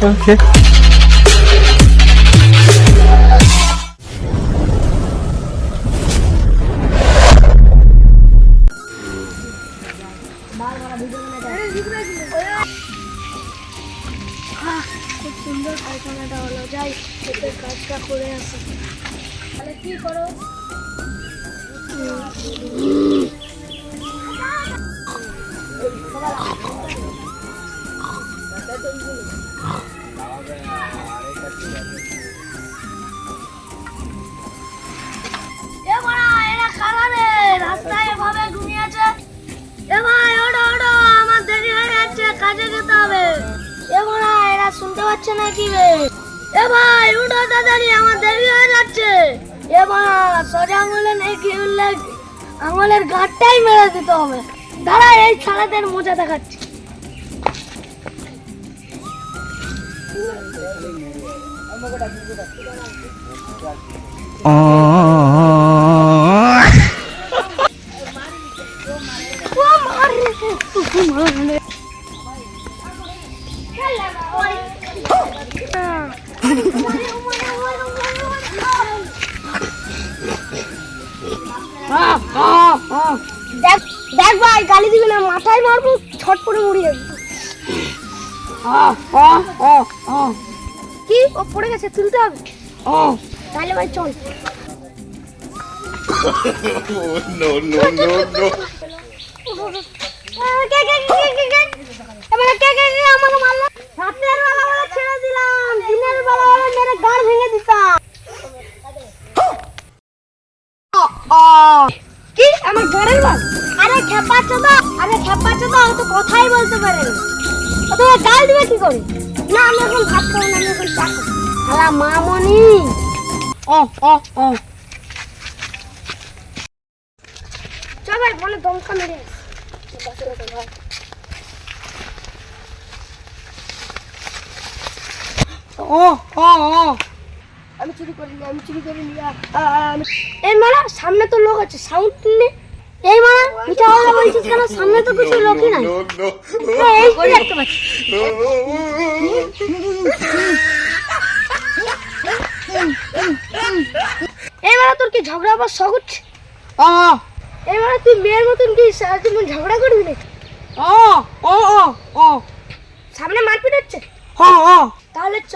ওকে। খুব সুন্দর কারখানাটা হলো, যাই ক্ষেতের কাজটা করে আসি। তাহলে কি করো? এরা কারা রে? রাস্তায় এভাবে ঘুমিয়েছে। এ ভাই ওঠো ওঠো, আমার দেরি হয়ে যাচ্ছে, কাজে যেতে হবে। এ বড়া, এরা শুনতে পাচ্ছে না কি রে? এ ভাই উঠো তাড়াতাড়ি, আমার দেরি হয়ে যাচ্ছে। এ বড়া, সোজা আঙুলে নেই কি উঠলে আঙুলের গাঁটটাই মেরে দিতে হবে। দাঁড়া, এই ছাড়াদের মজা দেখাচ্ছি। দেখ দেখ ভাই, গালি দিবি না, মাথায় মারবো, ছট করে মরে যাবি। কি ও পড়ে গেছে, তুলতে হবে। তাহলে ভাই চল। No, no, no, no. আমাকে মারলো। রাতের বেলা বলে ছেড়ে দিলাম, দিনের বেলা বলে মেরে গাড় ভেঙে দিতাম। কি আমার গাড়ের মাল? আরে খেপা চোদা, ও তো কথাই বলতে পারে না। ও তো গাল দিবে কি করে? না আমি এখন ভাত খাবো না, আমি এখন চা খাবো। শালা মামনি। চল ভাই, বলে দমকা মেরে আমি চুরি করিনি। এই মারা, সামনে তো লোক আছে, সাউন্ড শুনলে। এই মারা, মিঠা কথা বলছিস কেন? সামনে তো কিছু লোকই নাই। এই কি দেখতে পাচ্ছি? এই মারা, তোর কি ঝগড়া আবার শখ হচ্ছে? এই মারা, তুই মেয়ের মতন কি সারাদিন ঝগড়া করবি নাকি? সামনে মারপিট হচ্ছে। তাহলে চ।